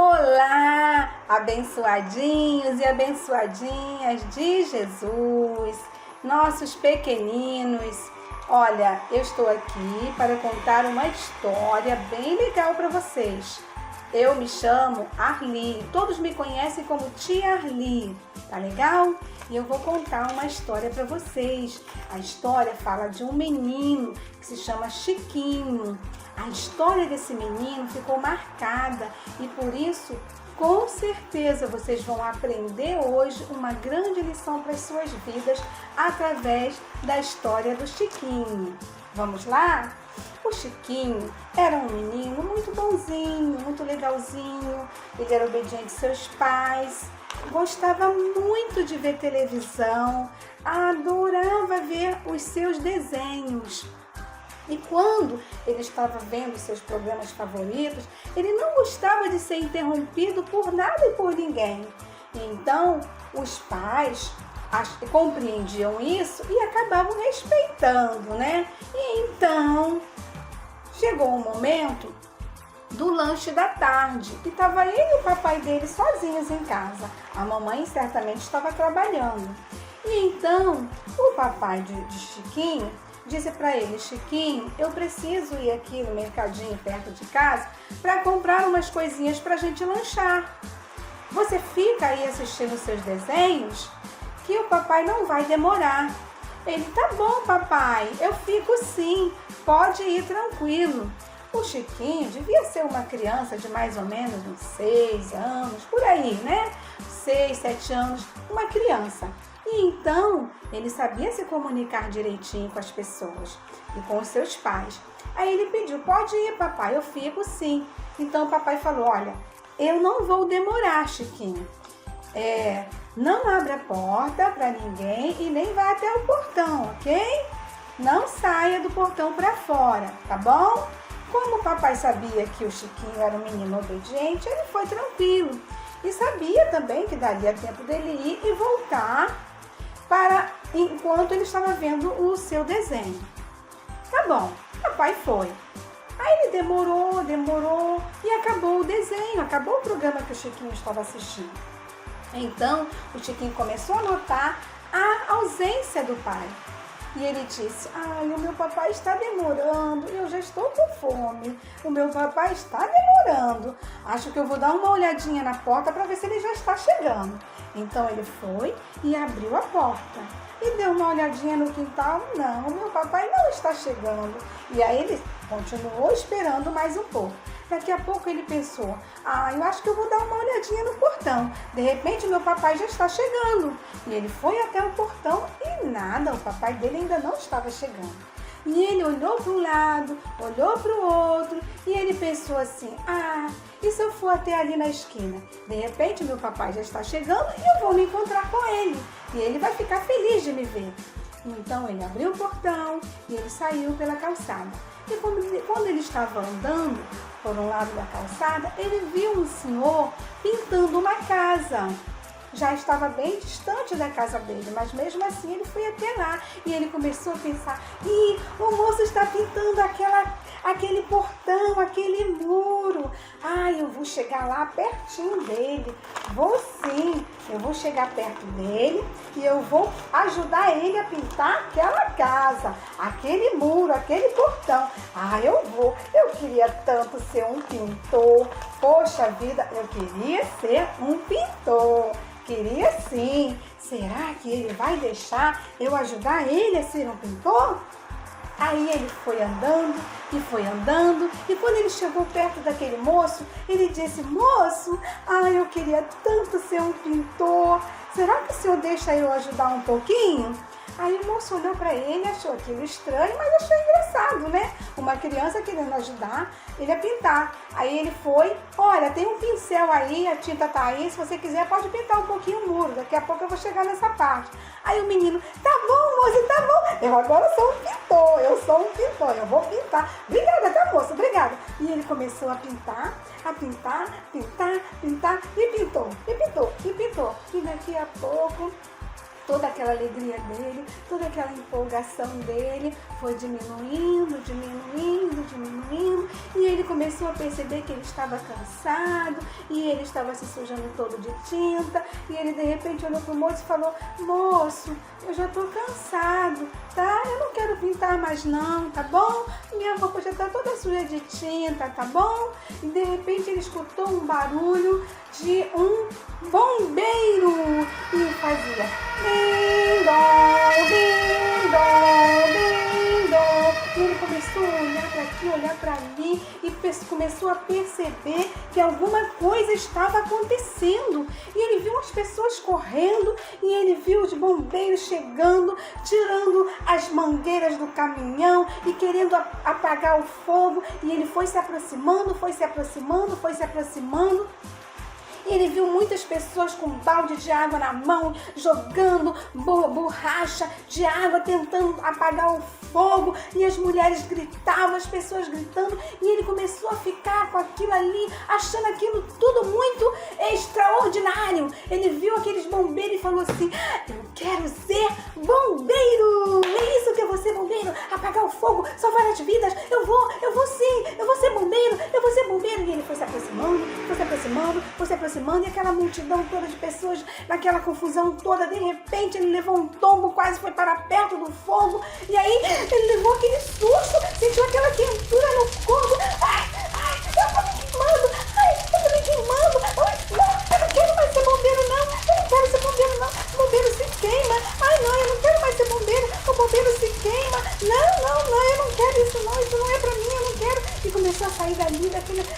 Olá, abençoadinhos e abençoadinhas de Jesus, nossos pequeninos. Olha, eu estou aqui para contar uma história bem legal para vocês. Eu me chamo Arli, todos me conhecem como Tia Arli, tá legal? E eu vou contar uma história para vocês. A história fala de um menino que se chama Chiquinho. A história desse menino ficou marcada e por isso, com certeza, vocês vão aprender hoje uma grande lição para as suas vidas através da história do Chiquinho. Vamos lá? O Chiquinho era um menino muito bonzinho, muito legalzinho. Ele era obediente aos seus pais, gostava muito de ver televisão, adorava ver os seus desenhos. E quando ele estava vendo seus programas favoritos, ele não gostava de ser interrompido por nada e por ninguém. Então, os pais compreendiam isso e acabavam respeitando, né? E então, chegou um momento do lanche da tarde e estava ele e o papai dele sozinhos em casa. A mamãe certamente estava trabalhando. E então, o papai de Chiquinho disse para ele: Chiquinho, eu preciso ir aqui no mercadinho perto de casa para comprar umas coisinhas para a gente lanchar. Você fica aí assistindo seus desenhos que o papai não vai demorar. Ele: tá bom, papai, eu fico sim, pode ir tranquilo. O Chiquinho devia ser uma criança de mais ou menos uns 6 anos, por aí, né? 6, 7 anos, uma criança. E então, ele sabia se comunicar direitinho com as pessoas e com os seus pais. Aí ele pediu: pode ir, papai, eu fico sim. Então o papai falou: olha, eu não vou demorar, Chiquinho. Não abra a porta para ninguém e nem vá até o portão, ok? Não saia do portão para fora, tá bom? Como o papai sabia que o Chiquinho era um menino obediente, ele foi tranquilo. E sabia também que daria tempo dele ir e voltar enquanto ele estava vendo o seu desenho. Tá bom, papai foi. Aí ele demorou e acabou o desenho, acabou o programa que o Chiquinho estava assistindo. Então, o Chiquinho começou a notar a ausência do pai. E ele disse: ai, o meu papai está demorando, eu já estou com fome. O meu papai está demorando. Acho que eu vou dar uma olhadinha na porta para ver se ele já está chegando. Então ele foi e abriu a porta. E deu uma olhadinha no quintal. Não, o meu papai não está chegando. E aí ele continuou esperando mais um pouco. Daqui a pouco ele pensou: eu acho que eu vou dar uma olhadinha no portão. De repente meu papai já está chegando. E ele foi até o portão e nada, o papai dele ainda não estava chegando. E ele olhou para um lado, olhou para o outro e ele pensou assim: e se eu for até ali na esquina? De repente meu papai já está chegando e eu vou me encontrar com ele. E ele vai ficar feliz de me ver. Então ele abriu o portão e ele saiu pela calçada. E quando ele estava andando por um lado da calçada, ele viu um senhor pintando uma casa. Já estava bem distante da casa dele, mas mesmo assim ele foi até lá. E ele começou a pensar: o moço está pintando aquele portão, aquele muro. Eu vou chegar lá pertinho dele. Vou sim, eu vou chegar perto dele e eu vou ajudar ele a pintar aquela casa, aquele muro, aquele portão. Eu vou. Eu queria tanto ser um pintor. Poxa vida, eu queria ser um pintor. Queria sim. Será que ele vai deixar eu ajudar ele a ser um pintor? Aí ele foi andando e quando ele chegou perto daquele moço, ele disse: moço, eu queria tanto ser um pintor. Será que o senhor deixa eu ajudar um pouquinho? Aí o moço olhou para ele, achou aquilo estranho, mas achou engraçado, né? Uma criança querendo ajudar ele a pintar. Aí ele foi: olha, tem um pincel aí, a tinta tá aí, se você quiser pode pintar um pouquinho o muro, daqui a pouco eu vou chegar nessa parte. Aí o menino: tá bom, moço, tá bom, eu agora sou um pintor, eu vou pintar. Obrigada, tá, moço, obrigada. E ele começou a pintar, e pintou. E daqui a pouco toda aquela alegria dele, toda aquela empolgação dele foi diminuindo, diminuindo, diminuindo, e ele começou a perceber que ele estava cansado, e ele estava se sujando todo de tinta, e ele de repente olhou pro moço e falou: moço, eu já tô cansado, tá? Eu não quero pintar mais não, tá bom? Minha roupa já tá toda suja de tinta, tá bom? E de repente ele escutou um barulho de um bombeiro e fazia ding-dong, ding-dong, ding-dong. E ele começou a olhar para aqui, olhar para ali e começou a perceber que alguma coisa estava acontecendo. E ele viu as pessoas correndo e ele viu os bombeiros chegando, tirando as mangueiras do caminhão e querendo apagar o fogo. E ele foi se aproximando, foi se aproximando, foi se aproximando. Ele viu muitas pessoas com um balde de água na mão, jogando borracha de água, tentando apagar o fogo, e as mulheres gritavam, as pessoas gritando, e ele começou a ficar com aquilo ali, achando aquilo tudo muito extraordinário. Ele viu aqueles bombeiros e falou assim: eu quero ser bombeiro! É isso que eu vou ser, bombeiro! Apagar o fogo, salvar as vidas! Eu vou sim! Eu vou ser bombeiro! Eu vou ser bombeiro! E ele foi se aproximando, foi se aproximando, foi se aproximando, e aquela multidão toda de pessoas, naquela confusão toda, de repente ele levou um tombo, quase foi para perto do fogo, e aí ele levou aquele susto, sentiu aquela quentura no corpo. Ai, eu tô me queimando, eu tô me queimando, não, eu não quero mais ser bombeiro não, eu não quero ser bombeiro não, o bombeiro se queima, não, eu não quero mais ser bombeiro, o bombeiro se queima, não, eu não quero isso não é pra mim, eu não quero. E começou a sair dali,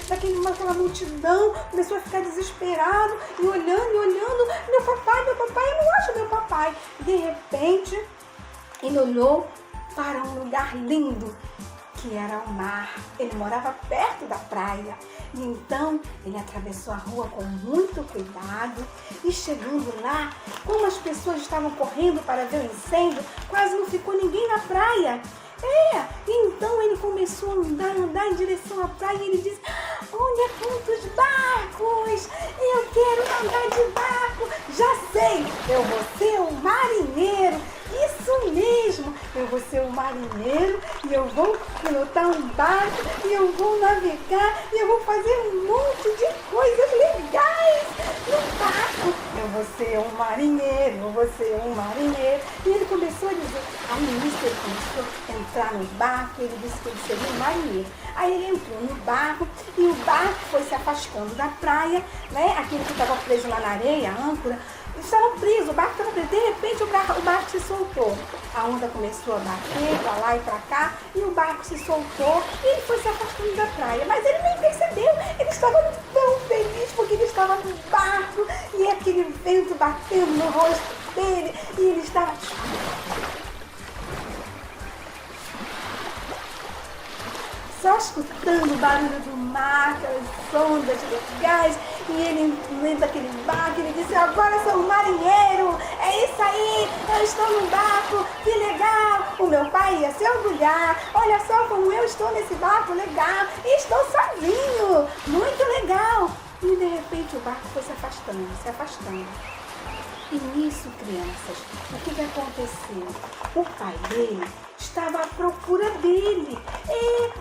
daquela multidão, começou a ficar desesperado, e olhando, meu papai, eu não acho meu papai. De repente, ele olhou para um lugar lindo, que era o mar. Ele morava perto da praia. E então, ele atravessou a rua com muito cuidado, e chegando lá, como as pessoas estavam correndo para ver o incêndio, quase não ficou ninguém na praia. Então ele começou a andar em direção à praia, e ele disse: olha quantos barcos, eu quero andar de barco, já sei, eu vou ser um marinheiro, isso mesmo, eu vou ser um marinheiro, e eu vou pilotar um barco, e eu vou navegar, e eu vou fazer um monte de coisas legais no barco, eu vou ser um marinheiro, eu vou ser um marinheiro. E ele começou a dizer, aí nisso ele começou a entrar no barco, ele disse que ele seria um marinheiro. Aí ele entrou no barco, e o barco foi se afastando da praia, né? Aquele que estava preso lá na areia, a âncora, estava preso, o barco estava preso. De repente o barco se soltou. A onda começou a bater para lá e para cá, e o barco se soltou, e ele foi se afastando da praia. Mas ele nem percebeu, ele estava tão feliz porque ele estava no barco, e aquele vento batendo no rosto dele, e ele estava só escutando o barulho do mar, aquelas ondas legais, e ele dentro daquele barco, ele disse: agora eu sou um marinheiro, é isso aí, eu estou no barco, que legal, o meu pai ia se orgulhar, olha só como eu estou nesse barco, legal, e estou sozinho, muito legal. E de repente o barco foi se afastando. E nisso, crianças, o que aconteceu? O pai dele estava à procura dele.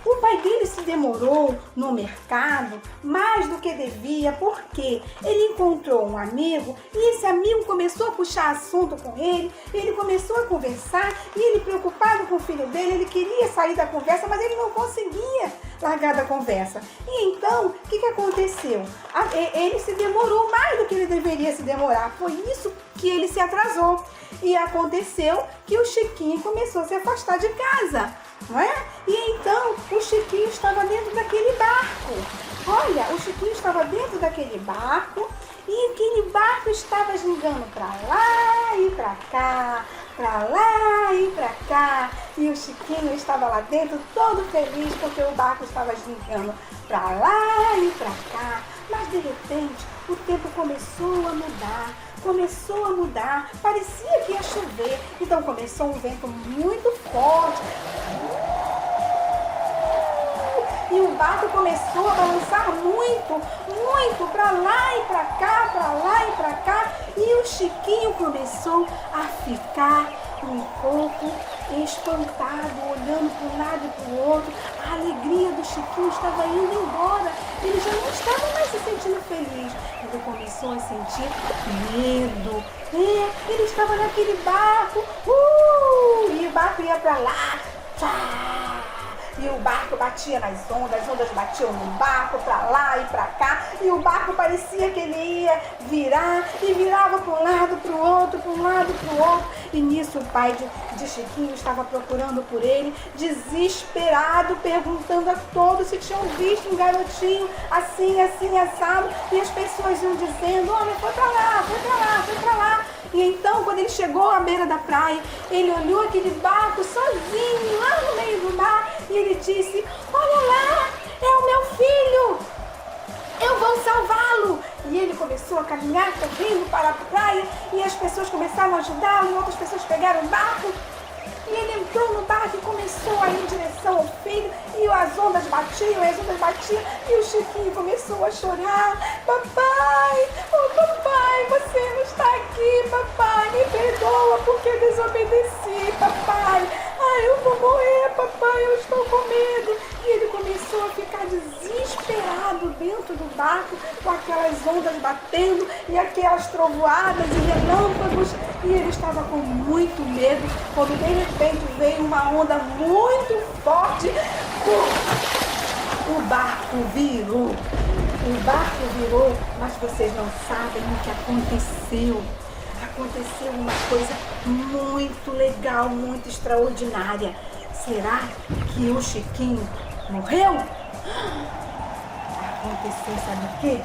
O pai dele se demorou no mercado mais do que devia, porque ele encontrou um amigo, e esse amigo começou a puxar assunto com ele começou a conversar, e ele, preocupado com o filho dele, ele queria sair da conversa, mas ele não conseguia largar da conversa. E então, o que aconteceu? Ele se demorou mais do que ele deveria se demorar, foi isso que ele se atrasou. E aconteceu que o Chiquinho começou a se afastar de casa, não é? E então o Chiquinho estava dentro daquele barco. Olha, o Chiquinho estava dentro daquele barco, e aquele barco estava gingando para lá e para cá, para lá e para cá. E o Chiquinho estava lá dentro todo feliz porque o barco estava gingando para lá e para cá. Mas de repente o tempo começou a mudar, parecia que ia chover, então começou um vento muito forte, e o barco começou a balançar muito, muito, para lá e para cá, para lá e para cá. E o Chiquinho começou a ficar um pouco espantado, olhando para um lado e para o outro. A alegria do Chiquinho estava indo embora. Ele já não estava mais se sentindo feliz. Ele começou a sentir medo. Ele estava naquele barco. E o barco ia para lá. E o barco batia nas ondas, as ondas batiam no barco, para lá e para cá, e o barco parecia que ele ia virar, e virava para um lado, para o outro, para um lado, para o outro. E nisso o pai de Chiquinho estava procurando por ele, desesperado, perguntando a todos se tinham visto um garotinho assim, assim, assado, e as pessoas iam dizendo, olha, foi para lá, foi para lá, foi para lá. E então, quando ele chegou à beira da praia, ele olhou aquele barco sozinho, lá no meio do mar, e ele disse, olha lá, é o meu filho, eu vou salvá-lo. E ele começou a caminhar correndo para a praia, e as pessoas começaram a ajudá-lo, e outras pessoas pegaram o barco, e ele entrou no barco e começou a ir em direção ao filho, e as ondas batiam, e o Chiquinho começou a chorar. Papai, oh papai, você não está aqui, papai, me perdoa porque eu desobedeci, papai. Ai, eu vou morrer, papai, eu estou com medo. E ele começou a ficar desesperado dentro do barco, com aquelas ondas batendo e aquelas trovoadas e relâmpagos. E ele estava com muito medo, quando de repente veio uma onda muito forte. O barco virou. O barco virou, mas vocês não sabem o que aconteceu. Aconteceu uma coisa muito legal, muito extraordinária. Será que o Chiquinho morreu? Aconteceu, sabe o quê?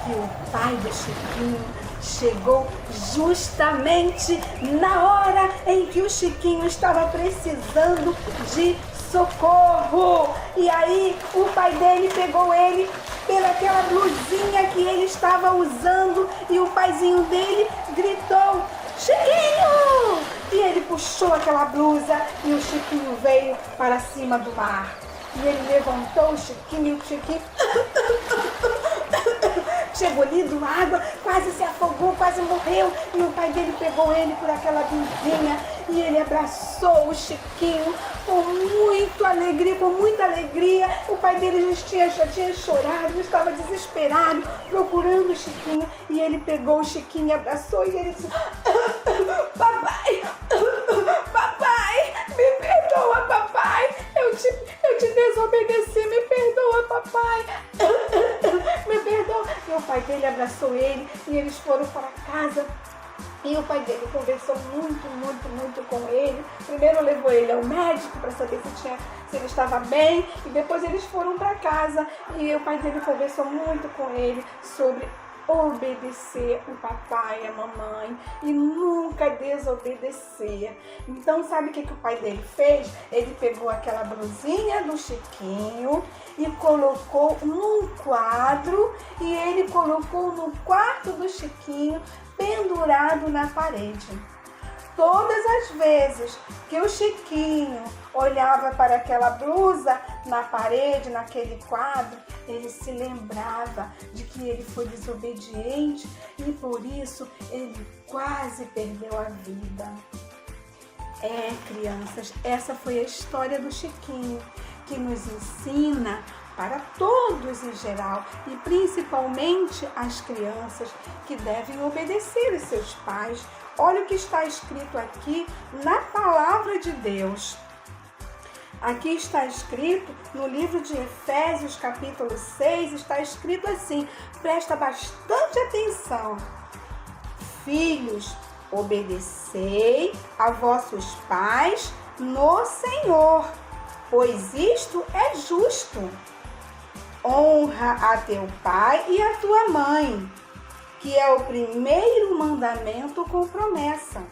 Que o pai do Chiquinho chegou justamente na hora em que o Chiquinho estava precisando de socorro. E aí o pai dele pegou ele pelaquela blusinha que ele estava usando e o paizinho dele gritou, Chiquinho! E ele puxou aquela blusa e o Chiquinho veio para cima do mar. E ele levantou o Chiquinho tinha engolido água, quase se afogou, quase morreu. E o pai dele pegou ele por aquela blusinha e ele abraçou o Chiquinho com muita alegria. O pai dele já tinha chorado, já estava desesperado, procurando o Chiquinho. E ele pegou o Chiquinho, abraçou e ele disse, papai, me perdoa, papai, eu te desobedeci, me perdoa, papai, me perdoa. E o pai dele abraçou ele e eles foram para casa. E o pai dele conversou muito com ele. Primeiro levou ele ao médico para saber se ele estava bem. E depois eles foram para casa. E o pai dele conversou muito com ele sobre obedecer o papai e a mamãe e nunca desobedecer. Então, sabe o que o pai dele fez? Ele pegou aquela blusinha do Chiquinho e colocou num quadro, e ele colocou no quarto do Chiquinho, pendurado na parede. Todas as vezes que o Chiquinho olhava para aquela blusa na parede, naquele quadro, ele se lembrava de que ele foi desobediente e por isso ele quase perdeu a vida. Crianças, essa foi a história do Chiquinho, que nos ensina para todos em geral e principalmente as crianças que devem obedecer os seus pais. Olha o que está escrito aqui na palavra de Deus. Aqui está escrito no livro de Efésios, capítulo 6, está escrito assim, presta bastante atenção. Filhos, obedecei a vossos pais no Senhor, pois isto é justo. Honra a teu pai e a tua mãe, que é o primeiro mandamento com promessa,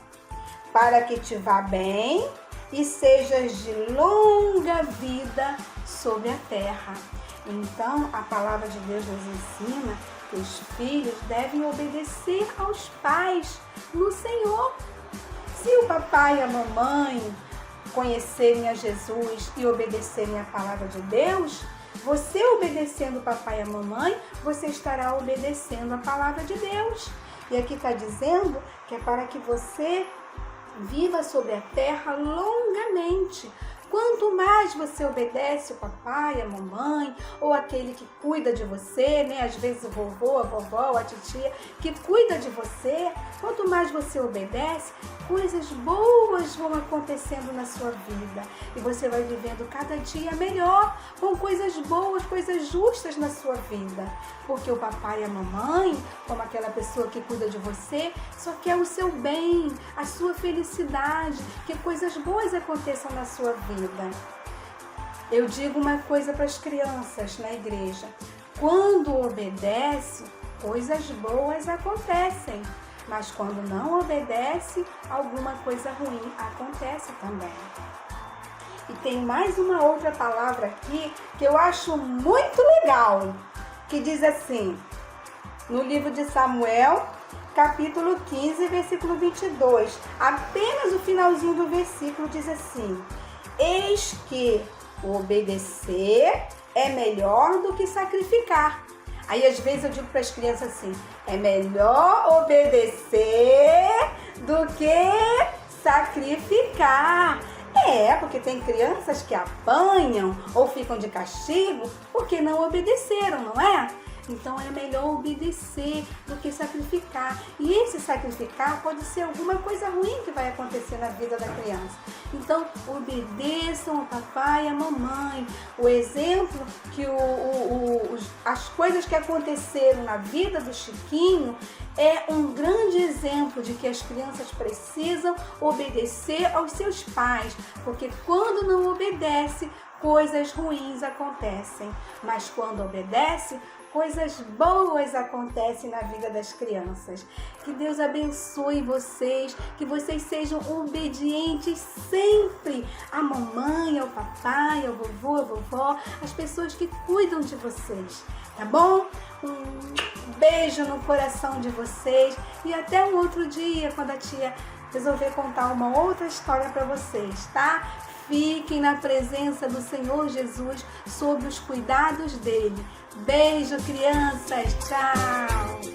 para que te vá bem e sejas de longa vida sobre a terra. Então, a palavra de Deus nos ensina que os filhos devem obedecer aos pais no Senhor. Se o papai e a mamãe conhecerem a Jesus e obedecerem a palavra de Deus, Você obedecendo o papai e a mamãe, você estará obedecendo a palavra de Deus. E aqui está dizendo que é para que você viva sobre a terra longamente. Quanto mais você obedece o papai, a mamãe, ou aquele que cuida de você, né? Às vezes o vovô, a vovó, a titia, que cuida de você, quanto mais você obedece, coisas boas vão acontecendo na sua vida. E você vai vivendo cada dia melhor, com coisas boas, coisas justas na sua vida. Porque o papai e a mamãe, como aquela pessoa que cuida de você, só quer o seu bem, a sua felicidade, que coisas boas aconteçam na sua vida. Eu digo uma coisa para as crianças na igreja: quando obedece, coisas boas acontecem, mas quando não obedece, alguma coisa ruim acontece também. E tem mais uma outra palavra aqui que eu acho muito legal, que diz assim, no livro de Samuel, capítulo 15, versículo 22, apenas o finalzinho do versículo diz assim: eis que obedecer é melhor do que sacrificar. Aí às vezes eu digo para as crianças assim: é melhor obedecer do que sacrificar. Porque tem crianças que apanham ou ficam de castigo porque não obedeceram, não é? Então é melhor obedecer do que sacrificar. E esse sacrificar pode ser alguma coisa ruim que vai acontecer na vida da criança. Então obedeçam ao papai e à mamãe. O exemplo que as coisas que aconteceram na vida do Chiquinho é um grande exemplo de que as crianças precisam obedecer aos seus pais. Porque quando não obedece, coisas ruins acontecem. Mas quando obedece, coisas boas acontecem na vida das crianças. Que Deus abençoe vocês, que vocês sejam obedientes sempre à mamãe, ao papai, ao vovô, à vovó, às pessoas que cuidam de vocês, tá bom? Um beijo no coração de vocês e até um outro dia, quando a tia resolver contar uma outra história para vocês, tá? Fiquem na presença do Senhor Jesus, sob os cuidados dele. Beijo, crianças. Tchau.